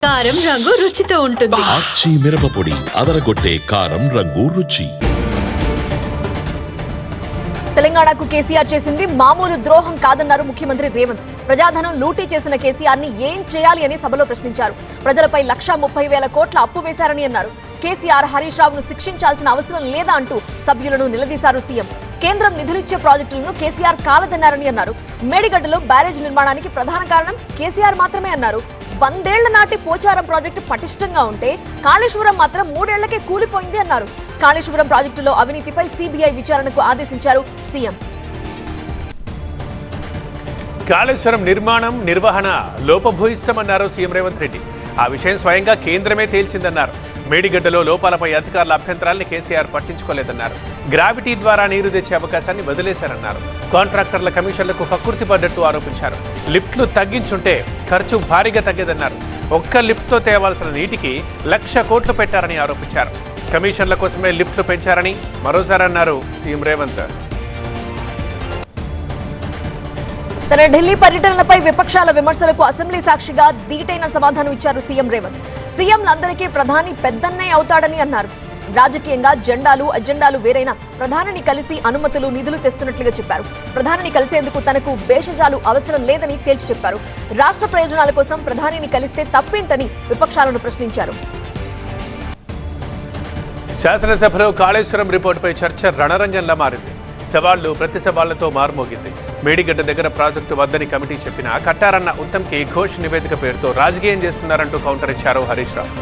కారం రంగు రుచితో ఉంటుంది. ఆచి మిరపపొడి అదరగొట్టే కారం రంగు రుచి. తెలంగాణకు కేసీఆర్ చేసింది మామూలు ద్రోహం కాదన్నారు ముఖ్యమంత్రి రేవంత్. ప్రజాధనం లూటీ చేసిన కేసీఆర్ ని ఏం చేయాలి అని సభలో ప్రశ్నించారు. ప్రజలపై 1,30,000 కోట్ల అప్పు వేశారని అన్నారు. కేసీఆర్ హరీష్ రావును శిక్షించాల్సిన అవసరం లేదా అంటూ సభ్యులను నిలదీశారు సీఎం. కేంద్రం నిధులిచ్చే ప్రాజెక్టులను కేసీఆర్ కాలదన్నారని అన్నారు. మేడిగడ్డలో బ్యారేజ్ నిర్మాణానికి ప్రధాన కారణం కేసీఆర్ మాత్రమే అన్నారు. 100 ఏళ్ల నాటి పోచారం ప్రాజెక్టు పటిష్టంగా ఉంటే కాళేశ్వరం మాత్రం 3 ఏళ్లకే కూలిపోయింది అన్నారు. కాళేశ్వరం ప్రాజెక్టులో అవినీతిపై సిబిఐ విచారణకు ఆదేశించారు సీఎం. కాళేశ్వరం నిర్మాణం నిర్వహణ లోపభూయిష్టమన్నారు సీఎం రేవంత్ రెడ్డి. ఆ విషయం స్వయంగా కేంద్రమే తేల్చిందన్నారు. మేడిగడ్డలో లోపాలపై అధికారుల అభ్యంతరాల్ని కేసీఆర్ పట్టించుకోలేదన్నారు. గ్రావిటీ ద్వారా నీరు తెచ్చే అవకాశాన్ని వదిలేశారన్నారు. కాంట్రాక్టర్ల కమిషన్లకు కక్కుర్తి పడ్డట్టు ఆరోపించారు. లిఫ్ట్లు తగ్గించుంటే ఖర్చు భారీగా తగ్గేదన్నారు. ఒక్క లిఫ్ట్తో తేవాల్సిన నీటికి 1,00,000 కోట్లు పెట్టారని ఆరోపించారు. కమిషన్ల కోసమే లిఫ్ట్లు పెంచారని మరోసారి అన్నారు సీఎం రేవంత్. తన ఢిల్లీ పర్యటనలపై విపక్షాల విమర్శలకు అసెంబ్లీ సాక్షిగా ధీటైన సమాధానం ఇచ్చారు సీఎం రేవంత్. సీఎంలందరికీ ప్రధాని పెద్దన్నయ్య అవుతాడని అన్నారు. రాజకీయంగా జెండాలు అజెండాలు వేరైనా ప్రధానిని కలిసి అనుమతులు నిధులు తెస్తున్నట్లుగా చెప్పారు. ప్రధానిని కలిసేందుకు తనకు భేషజాలు అవసరం లేదని తేల్చి చెప్పారు. రాష్ట్ర ప్రయోజనాల కోసం ప్రధానిని కలిస్తే తప్పేంటని విపక్షాలను ప్రశ్నించారు. శాసనసభలో కాళేశ్వరం రిపోర్టుపై చర్చ రణరంగంలా మారింది. సవాళ్లు ప్రతి సవాళ్లతో మారుమోగింది. మేడిగడ్డ దగ్గర ప్రాజెక్టు వద్దని కమిటీ చెప్పినా కట్టారన్న ఉత్తమ్కి ఘోష్ నివేదిక పేరుతో రాజకీయం చేస్తున్నారంటూ కౌంటర్ ఇచ్చారు హరీష్ రావు.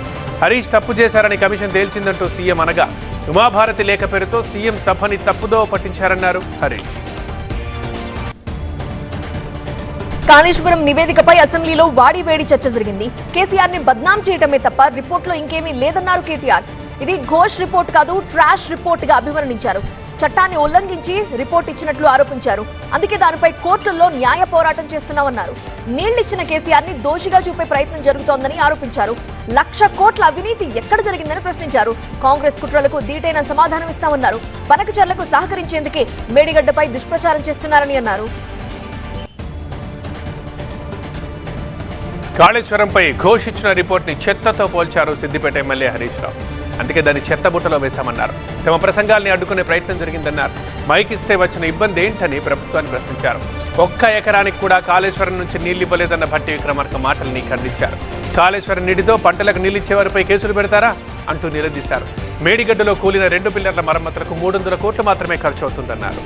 హరీష్ తప్పు చేశారని కమిషన్ తేల్చిందంటూ సీఎం అనగా ఉమాభారతి లేఖ పేరుతో సీఎం సభని తప్పుదో పట్టించారన్నారు హరీష్. కాళేశ్వరం నివేదికపై అసెంబ్లీలో వాడివేడి చర్చ జరిగింది. కేసీఆర్ ని బద్నాం చేయటమే తప్ప రిపోర్టులో ఇంకేమీ లేదన్నారు కేటీఆర్. ఇది ఘోష్ రిపోర్ట్ కాదు, ట్రాష్ రిపోర్ట్ గా అభివర్ణించారు. చట్టాన్ని ఉల్లంఘించి రిపోర్ట్ ఇచ్చినట్లు ఆరోపించారు. అందుకే దానిపై కోర్టుల్లో న్యాయ పోరాటం చేస్తున్నామన్నారు. నీళ్లిచ్చిన కేసీఆర్ ని దోషిగా చూపే ప్రయత్నం జరుగుతోందని ఆరోపించారు. 1,00,000 కోట్ల అవినీతి ఎక్కడ జరిగిందని ప్రశ్నించారు. కాంగ్రెస్ కుట్రలకు ధీటైన సమాధానం ఇస్తామన్నారు. బనకచర్లకు సహకరించేందుకే మేడిగడ్డపై దుష్ప్రచారం చేస్తున్నారని అన్నారు. కాళేశ్వరంపై ఘోష్ ఇచ్చిన రిపోర్ట్ని చెత్తతో పోల్చారు సిద్దిపేట ఎమ్మెల్యే హరీష్ రావు. అందుకే దాన్ని చెత్తబుట్టలో వేశామన్నారు. తమ ప్రసంగాల్ని అడ్డుకునే ప్రయత్నం జరిగిందన్నారు. మైక్ ఇస్తే వచ్చిన ఇబ్బంది ఏంటని ప్రభుత్వాన్ని ప్రశ్నించారు. 1 ఎకరానికి కూడా కాళేశ్వరం నుంచి నీళ్లు ఇవ్వలేదన్న భట్టి విక్రమార్క మాటల్ని ఖండించారు. కాళేశ్వరం నీటితో పంటలకు నీళ్లిచ్చేవారిపై కేసులు పెడతారా అంటూ నిలదీశారు. మేడిగడ్డలో కూలిన 2 పిల్లర్ల మరమ్మతులకు 300 కోట్లు మాత్రమే ఖర్చు అవుతుందన్నారు.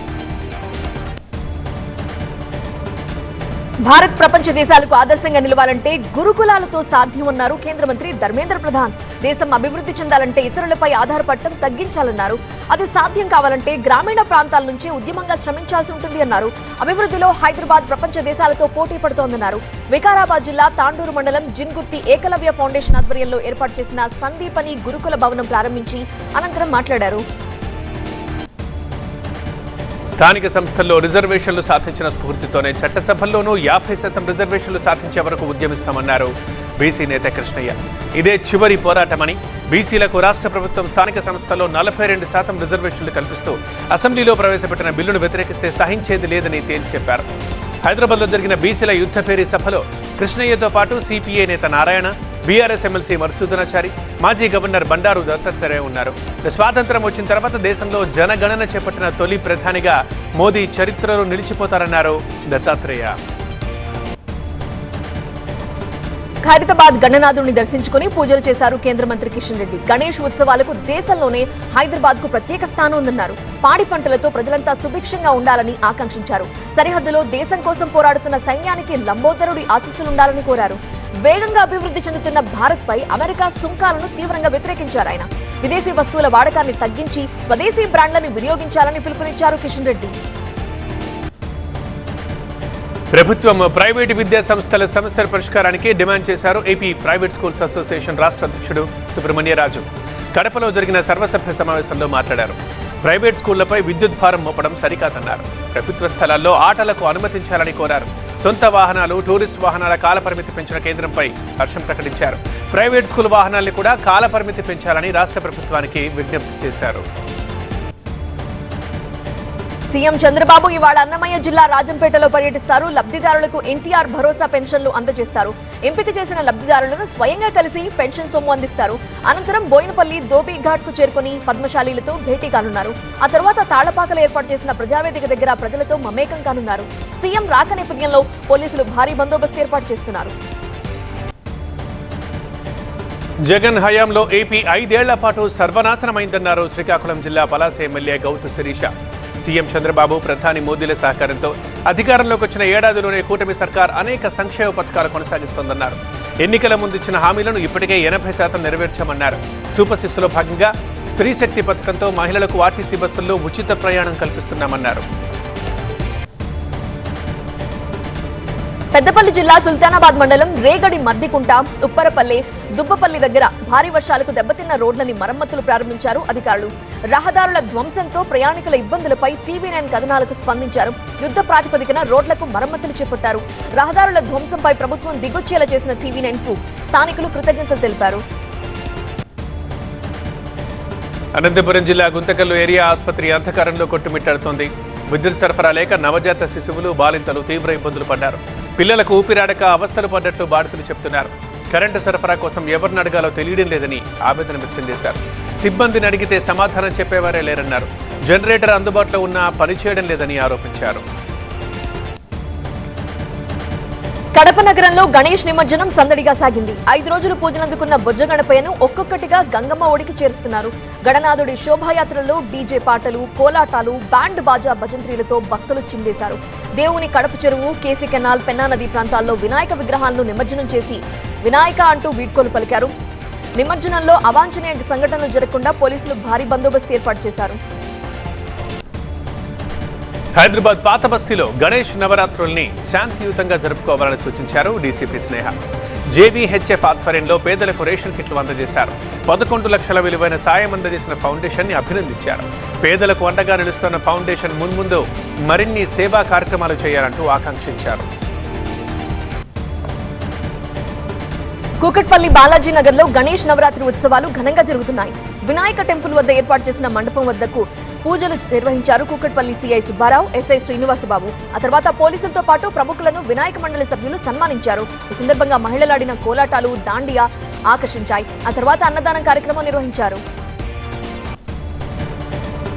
భారత్ ప్రపంచ దేశాలకు ఆదర్శంగా నిలవాలంటే గురుకులాలతో సాధ్యమన్నారు కేంద్ర మంత్రి ధర్మేంద్ర ప్రధాన్. దేశం అభివృద్ధి చెందాలంటే ఇతరులపై ఆధారపడటం తగ్గించాలన్నారు. అది సాధ్యం కావాలంటే గ్రామీణ ప్రాంతాల నుంచి ఉద్యమంగా శ్రమించాల్సి ఉంటుంది అన్నారు. అభివృద్ధిలో హైదరాబాద్ ప్రపంచ దేశాలతో పోటీ పడుతోందన్నారు. వికారాబాద్ జిల్లా తాండూరు మండలం జిన్గుత్తి ఏకలవ్య ఫౌండేషన్ ఆధ్వర్యంలో ఏర్పాటు చేసిన సందీపని గురుకుల భవనం ప్రారంభించి అనంతరం మాట్లాడారు. స్థానిక సంస్థల్లో రిజర్వేషన్లు సాధించిన స్ఫూర్తితోనే చట్టసభల్లోనూ 50% రిజర్వేషన్లు సాధించే వరకు ఉద్యమిస్తామన్నారు బీసీ నేత కృష్ణయ్య. ఇదే చివరి పోరాటమని, బీసీలకు రాష్ట్ర ప్రభుత్వం స్థానిక సంస్థల్లో 42% రిజర్వేషన్లు కల్పిస్తూ అసెంబ్లీలో ప్రవేశపెట్టిన బిల్లును వ్యతిరేకిస్తే సహించేది లేదని తేల్చి చెప్పారు. హైదరాబాద్లో జరిగిన బీసీల యుద్ధపేరి సభలో కృష్ణయ్యతో పాటు సిపిఐ నేత నారాయణ, బీఆర్ఎస్ ఎమ్మెల్సీ మధుసూదనాచారి, మాజీ గవర్నర్ బండారు దత్తాత్రేయ ఉన్నారు. స్వాతంత్ర్యం వచ్చిన తర్వాత దేశంలో జనగణన చేపట్టిన తొలి ప్రధానిగా మోదీ చరిత్రలో నిలిచిపోతారన్నారు దత్తాత్రేయ. ఖైరతాబాద్ గణనాథుడిని దర్శించుకుని పూజలు చేశారు కేంద్ర మంత్రి కిషన్ రెడ్డి. గణేష్ ఉత్సవాలకు దేశంలోనే హైదరాబాద్ కు ప్రత్యేక స్థానం ఉందన్నారు. పాడి పంటలతో ప్రజలంతా సుభిక్షంగా ఉండాలని ఆకాంక్షించారు. సరిహద్దులో దేశం కోసం పోరాడుతున్న సైన్యానికి లంబోదరుడి ఆశీస్సులుండాలని కోరారు. వేగంగా అభివృద్ధి చెందుతున్న భారత్ పై అమెరికా సుంకాలను తీవ్రంగా వ్యతిరేకించారు ఆయన. విదేశీ వస్తువుల వాడకాన్ని తగ్గించి స్వదేశీ బ్రాండ్లను వినియోగించాలని పిలుపునిచ్చారు కిషన్ రెడ్డి. ప్రభుత్వం ప్రైవేటు విద్యా సంస్థల సమస్యల పరిష్కారానికి డిమాండ్ చేశారు ఏపీ ప్రైవేట్ స్కూల్స్ అసోసియేషన్ రాష్ట్ర అధ్యక్షుడు సుబ్రహ్మణ్యరాజు. కడపలో జరిగిన సర్వసభ్య సమావేశంలో మాట్లాడారు. ప్రైవేట్ స్కూళ్లపై విద్యుత్ భారం మోపడం సరికాదన్నారు. ప్రభుత్వ స్థలాల్లో ఆటలకు అనుమతించాలని కోరారు. సొంత వాహనాలు, టూరిస్ట్ వాహనాల కాలపరిమితి పెంచిన కేంద్రంపై హర్షం ప్రకటించారు. ప్రైవేట్ స్కూల్ వాహనాల్ని కూడా కాలపరిమితి పెంచాలని రాష్ట్ర ప్రభుత్వానికి విజ్ఞప్తి చేశారు. సీఎం చంద్రబాబు ఇవాళ అన్నమయ్య జిల్లా రాజంపేటలో పర్యటిస్తారు. లబ్ధిదారులకు ఎన్టీఆర్ భరోసా పెన్షన్లు అందజేస్తారు. ఎంపిక చేసిన లబ్ధిదారులను స్వయంగా కలిసి పెన్షన్ సొమ్ము అందిస్తారు. అనంతరం బోయినపల్లి ధోబీఘాట్ కు చేరుకుని పద్మశాలీలతో భేటీ కానున్నారు. ఆ తర్వాత తాళ్లపాకలో ఏర్పాటు చేసిన ప్రజావేదిక దగ్గర ప్రజలతో మమేకం కానున్నారు. సీఎం రాక నేపథ్యంలో పోలీసులు భారీ బందోబస్తు ఏర్పాటు చేస్తున్నారు. జగన్ హయాంలో ఏపీ 5 ఏళ్ల పాటు సర్వనాశనమైందన్నారు శ్రీకాకుళం జిల్లా పలాస ఎమ్మెల్యే గౌతు శిరీష. సీఎం చంద్రబాబు, ప్రధాని మోదీల సహకారంతో అధికారంలోకి వచ్చిన ఏడాదిలోనే కూటమి సర్కార్ అనేక సంక్షేమ పథకాలు కొనసాగిస్తోందన్నారు. ఎన్నికల ముందు ఇచ్చిన హామీలను ఇప్పటికే 80% నెరవేర్చామన్నారు. సూపర్ 6లో భాగంగా స్త్రీ శక్తి పథకంతో మహిళలకు ఆర్టీసీ బస్సుల్లో ఉచిత ప్రయాణం కల్పిస్తున్నామన్నారు. పెద్దపల్లి జిల్లా సుల్తానాబాద్ మండలం రేగడి మద్దికుంట, ఉప్పరపల్లి, దుబ్బపల్లి దగ్గర భారీ వర్షాలకు దెబ్బతిన్న రోడ్లని మరమ్మతులు ప్రారంభించారు అధికారులు. రహదారుల ధ్వంసంతో ప్రయాణికుల ఇబ్బందులపై టీవీ9 కథనాలకు స్పందించారు. యుద్ధ ప్రాతిపదికన రోడ్లకు మరమ్మతులు చేపట్టారు. రహదారుల ధ్వంసంపై ప్రభుత్వం దిగొచ్చేలా చేసిన టీవీ9కు స్థానికులు కృతజ్ఞతలు తెలిపారు. అనంతపురం జిల్లా గుంతకల్లు ఏరియా ఆసుపత్రి అంధకారంలో కొట్టుమిట్టాడుతోంది. విద్యుత్ సరఫరా లేక నవజాత శిశువులు, బాలింతలు తీవ్ర ఇబ్బందులు పడ్డారు. పిల్లలకు ఊపిరాడక అవస్థలు పడ్డట్లు బాధితులు చెబుతున్నారు. కరెంటు సరఫరా కోసం ఎవరిని అడగాలో తెలియడం లేదని ఆవేదన వ్యక్తం చేశారు. సిబ్బందిని అడిగితే సమాధానం చెప్పేవారే లేరన్నారు. జనరేటర్ అందుబాటులో ఉన్నా పనిచేయడం లేదని ఆరోపించారు. కడప నగరంలో గణేష్ నిమజ్జనం సందడిగా సాగింది. 5 రోజులు పూజలందుకున్న బొజ్జ గణపయ్యను ఒక్కొక్కటిగా గంగమ్మ ఒడికి చేరుస్తున్నారు. గణనాథుడి శోభాయాత్రలో డీజే పాటలు, కోలాటాలు, బ్యాండ్ బాజా భజంత్రీలతో భక్తులు చిందేశారు. దేవుని కడప చెరువు, కేసీ కెనాల్, పెన్నా నది ప్రాంతాల్లో వినాయక విగ్రహాలను నిమజ్జనం చేసి వినాయక అంటూ వీడ్కోలు పలికారు. నిమజ్జనంలో అవాంఛనీయ సంఘటనలు జరగకుండా పోలీసులు భారీ బందోబస్తు ఏర్పాటు చేశారు. హైదరాబాద్ పాత బస్తీలో గణేష్ నవరాత్రుల్ని శాంతియుతంగా జరుపుకోవాలని సూచించారు డీసీపీ స్నేహ. జేవీహెచ్ఎఫ్ ఆధ్వర్యంలో పేదలకు రేషన్ కిట్లు అందజేశారు. 11 లక్షల విలువైన సాయం అందజేసిన ఫౌండేషన్ ని అభినందించారు. పేదలకు అండగా నిలుస్తున్న ఫౌండేషన్ మున్ముందు మరిన్ని సేవా కార్యక్రమాలు చేయాలంటూ ఆకాంక్షించారు. కూకట్పల్లి బాలాజీ నగర్ లో గణేష్ నవరాత్రి ఉత్సవాలు ఘనంగా జరుగుతున్నాయి. వినాయక టెంపుల్ వద్ద ఏర్పాటు చేసిన మండపం వద్దకు పూజలు నిర్వహించారు కూకట్పల్లి సీఐ సుబ్బారావు, ఎస్ఐ శ్రీనివాసబాబు. ఆ తర్వాత పోలీసులతో పాటు ప్రముఖులను వినాయక మండలి సభ్యులు సన్మానించారు. ఈ సందర్భంగా మహిళలాడిన కోలాటాలు, దాండియా ఆకర్షించాయి. ఆ తర్వాత అన్నదానం కార్యక్రమం నిర్వహించారు.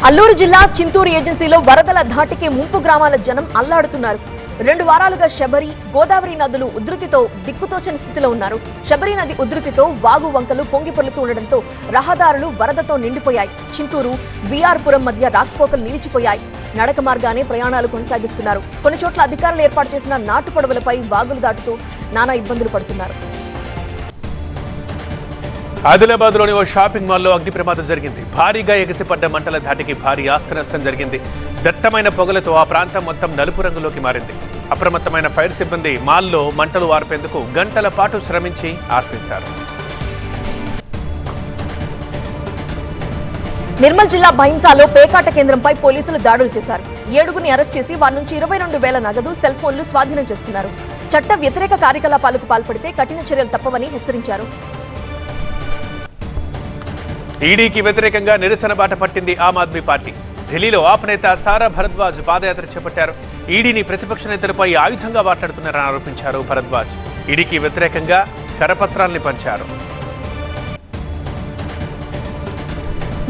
అల్లూరు జిల్లా చింతూరు ఏజెన్సీలో వరదల ధాటికి ముంపు గ్రామాల జనం అల్లాడుతున్నారు. 2 వారాలుగా శబరి, గోదావరి నదులు ఉధృతితో దిక్కుతోచని స్థితిలో ఉన్నారు. శబరి నది ఉధృతితో వాగు వంకలు పొంగి పొర్లుతూ ఉండడంతో రహదారులు వరదతో నిండిపోయాయి. చింతూరు, బీఆర్పురం మధ్య రాకపోకలు నిలిచిపోయాయి. నడక మార్గానే ప్రయాణాలు కొనసాగిస్తున్నారు. కొన్ని చోట్ల అధికారులు ఏర్పాటు చేసిన నాటు పడవలపై వాగులు దాటుతూ నానా ఇబ్బందులు పడుతున్నారు. ఆదిలాబాద్ లోని ఓ షాపింగ్ మాల్లో అగ్ని ప్రమాదం జరిగింది. భారీగా ఎగసిపడ్డ మంటల ధాటికి భారీ ఆస్తి నష్టం జరిగింది. దట్టమైన పొగలతో ఆ ప్రాంతం మొత్తం నలుపు రంగులోకి మారింది. అప్రమత్తమైన ఫైర్ సిబ్బంది మాల్లో మంటలు ఆర్పేందుకు గంటల పాటు శ్రమించి ఆర్పేశారు. నిర్మల్ జిల్లా భైంసాలో పేకాట కేంద్రంపై పోలీసులు దాడులు చేశారు. 7గురిని అరెస్ట్ చేసి వారి నుంచి 22,000 నగదు, సెల్ ఫోన్లు స్వాధీనం చేసుకున్నారు. చట్ట వ్యతిరేక కార్యకలాపాలకు పాల్పడితే కఠిన చర్యలు తప్పవని హెచ్చరించారు. ఈడీకి వ్యతిరేకంగా నిరసన బాట పట్టింది ఆమ్ ఆద్మీ పార్టీ. ఢిల్లీలో ఆప్ నేత సారా భరద్వాజ్ పాదయాత్ర చేపట్టారు. ఈడీని ప్రతిపక్ష నేతలపై ఆయుధంగా మాట్లాడుతున్నారని ఆరోపించారు భరద్వాజ్. ఈడీకి వ్యతిరేకంగా కరపత్రాల్ని పంచారు.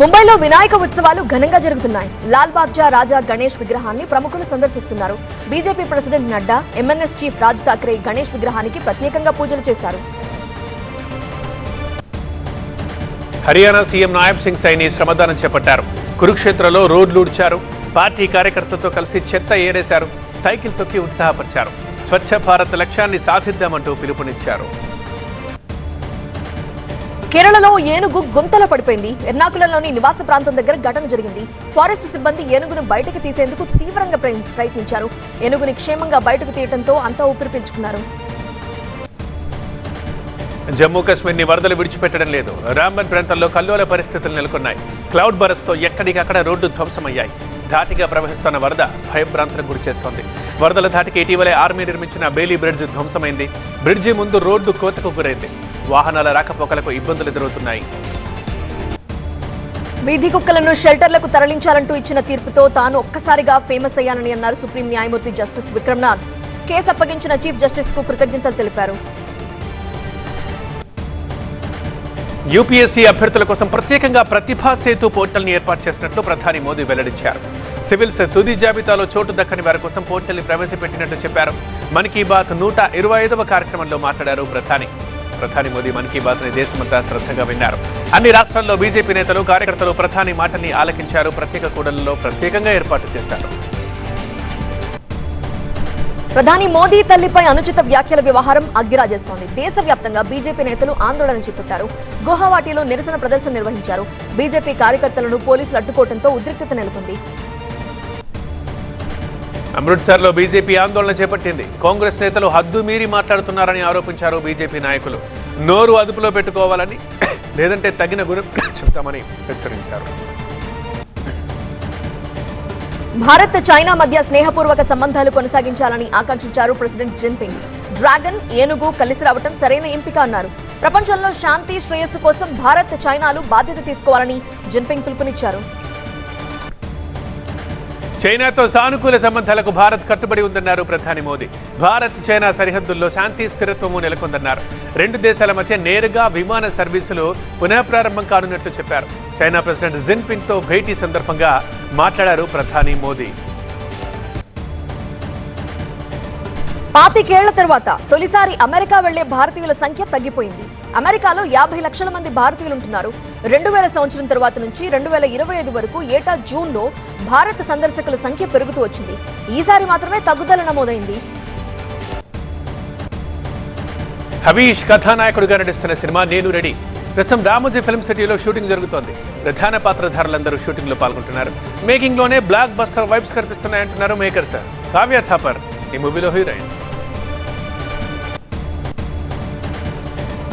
ముంబైలో వినాయక ఉత్సవాలు ఘనంగా జరుగుతున్నాయి. లాల్ బాగ్జా రాజా గణేష్ విగ్రహాన్ని ప్రముఖులు సందర్శిస్తున్నారు. BJP president Nadda, MNS chief Raj Thackeray Ganesh విగ్రహానికి ప్రత్యేకంగా పూజలు చేశారు. హర్యానా సీఎం నాయబ్ సింగ్ సైని శ్రమదానం చేపట్టారు. కురుక్షేత్రలో రోడ్లు ఊడ్చారు. పార్టీ కార్యకర్తలతో కలిసి చెత్త ఏరేశారు. సైకిల్ తొక్కి ఉత్సాహపరిచారు. స్వచ్ఛ భారత్ లక్ష్యాన్ని సాధిద్దామంటూ పిలుపునిచ్చారు. కేరళలో ఏనుగు గుంతలో పడిపోయింది. ఎర్నాకులంలోని నివాస ప్రాంతం దగ్గర ఘటన జరిగింది. ఫారెస్ట్ సిబ్బంది ఏనుగును బయటకు తీసేందుకు తీవ్రంగా ప్రయత్నించారు. ఏనుగుని క్షేమంగా బయటకు తీయడంతో అంతా ఊపిరి పీల్చుకున్నారు. జమ్మూ కాశ్మీర్ ని వరదలు విడిచిపెట్టడం లేదు. రాంబన్ ప్రాంతంలో కల్లోల పరిస్థితులు నెలకొన్నాయి. క్లౌడ్ బరస్తో ఎక్కడికక్కడ రోడ్డు ధ్వంసమయ్యాయి. ధాటిగా ప్రవహిస్తున్న వరద భయభ్రాంతులకు గురిచేస్తోంది. వరదల ధాటికి ఇటీవలే ఆర్మీ నిర్మించిన బేలీ బ్రిడ్జ్ ధ్వంసమైంది. బ్రిడ్జి ముందు రోడ్డు కోతకు గురైంది. వాహనాల రాకపోకలకు ఇబ్బందులు ఎదురవుతున్నాయి. వీధి కుక్కలను షెల్టర్లకు తరలించాలంటూ ఇచ్చిన తీర్పుతో తాను ఒక్కసారిగా ఫేమస్ అయ్యానని అన్నారు సుప్రీం న్యాయమూర్తి జస్టిస్ విక్రమ్నాథ్. కేసు అప్పగించిన చీఫ్ జస్టిస్ కు కృతజ్ఞతలు తెలిపారు. యూపీఎస్సీ అభ్యర్థుల కోసం ప్రత్యేకంగా ప్రతిభా సేతు పోర్టల్ని ఏర్పాటు చేసినట్లు ప్రధాని మోదీ వెల్లడించారు. సివిల్స్ తుది జాబితాలో చోటు దక్కని వారి కోసం పోర్టల్ని ప్రవేశపెట్టినట్లు చెప్పారు. మన్ కీ బాత్ 125వ కార్యక్రమంలో మాట్లాడారు ప్రధాని మోదీ మన్ కీ బాత్ ని దేశమంతా శ్రద్ధగా విన్నారు. అన్ని రాష్ట్రాల్లో బీజేపీ నేతలు కార్యకర్తలు ప్రధాని మాటల్ని ఆలకించారు. ప్రత్యేక కూడళ్లలో ప్రత్యేకంగా ఏర్పాటు చేశారు. ప్రధాని మోదీ తల్లిపై అనుచిత వ్యాఖ్యల వ్యవహారం అగ్గిరాజేస్తోంది. దేశవ్యాప్తంగా బీజేపీ నేతలు ఆందోళన చేపట్టారు. గువాహటిలో నిరసన ప్రదర్శన నిర్వహించారు. బీజేపీ కార్యకర్తలను పోలీసులు అడ్డుకోవడంతో ఉద్రిక్తత నెలకొంది. అమృత్సర్లో బీజేపీ ఆందోళన చేపట్టింది. కాంగ్రెస్ నేతలు హద్దు మీరి మాట్లాడుతున్నారని ఆరోపించారు. బీజేపీ నాయకులు నోరు అదుపులో పెట్టుకోవాలని లేదంటే తగిన గురి చెప్తామని హెచ్చరించారు. భారత్ చైనా మధ్య స్నేహపూర్వక సంబంధాలు కొనసాగించాలని ఆకాంక్షించారు ప్రెసిడెంట్ జిన్పింగ్. డ్రాగన్, ఏనుగు కలిసి రావడం సరైన ఎంపిక అన్నారు. ప్రపంచంలో శాంతి శ్రేయస్సు కోసం భారత్ చైనాలు బాధ్యత తీసుకోవాలని జిన్పింగ్ పిలుపునిచ్చారు. చైనాతో సానుకూల సంబంధాలకు భారత్ కట్టుబడి ఉందన్నారు ప్రధాని మోదీ. భారత్ చైనా సరిహద్దుల్లో శాంతి స్థిరత్వము నెలకొందన్నారు. రెండు దేశాల మధ్య నేరుగా విమాన సర్వీసులు పునఃప్రారంభం కానున్నట్లు చెప్పారు. చైనా ప్రెసిడెంట్ జిన్పింగ్ తో భేటీ సందర్భంగా మాట్లాడారు ప్రధాని మోదీ. 25 ఏళ్ల తర్వాత తొలిసారి అమెరికా వెళ్లే భారతీయుల సంఖ్య తగ్గిపోయింది. అమెరికాలో 50 లక్షల మంది భారతీయులుంటున్నారు. 2000 సంవత్సరం తర్వాత నుంచి 2025 వరకు ఏటా జూన్లో భారత సందర్శకుల సంఖ్య పెరుగుతూ వచ్చింది. ఈసారి మాత్రమే తగ్గుదల నమోదైంది. హవీష్ కథానాయకుడిగా నటిస్తున్న సినిమా నేను రెడీ ప్రస్తుతం రామోజీ ఫిల్మ్ సిటీలో షూటింగ్ జరుగుతోంది. ప్రధాన పాత్రధారులందరూ షూటింగ్ లో పాల్గొంటున్నారు. మేకింగ్ లోనే బ్లాక్ బస్టర్ వైబ్స్ కనిపిస్తున్నాయంటున్నారు మేకర్స్. కావ్య థాపర్ ఈ మూవీలో హీరోయిన్.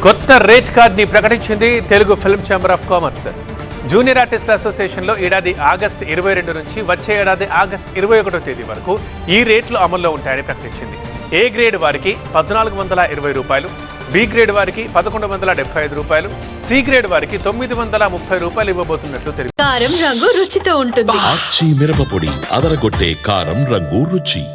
కొత్త రేట్ కార్డ్ ని ప్రకటించింది Telugu film chamber of commerce. Junior ఆర్టిస్టుల అసోసియేషన్ లో ఏడాది ఆగస్టు 22 నుంచి వచ్చే ఏడాది ఆగస్టు 21వ తేదీ వరకు ఈ రేట్లు అమల్లో ఉంటాయని ప్రకటించింది. ఏ గ్రేడ్ వారికి 1420 రూపాయలు, బి గ్రేడ్ వారికి 1175 రూపాయలు, సి గ్రేడ్ వారికి 930 రూపాయలు ఇవ్వబోతున్నట్లు తెలిపారు. కారం రంగు రుచితో ఉంటుంది. ఆచి మిరపపొడి అదరగొట్టే కారం రంగు రుచి.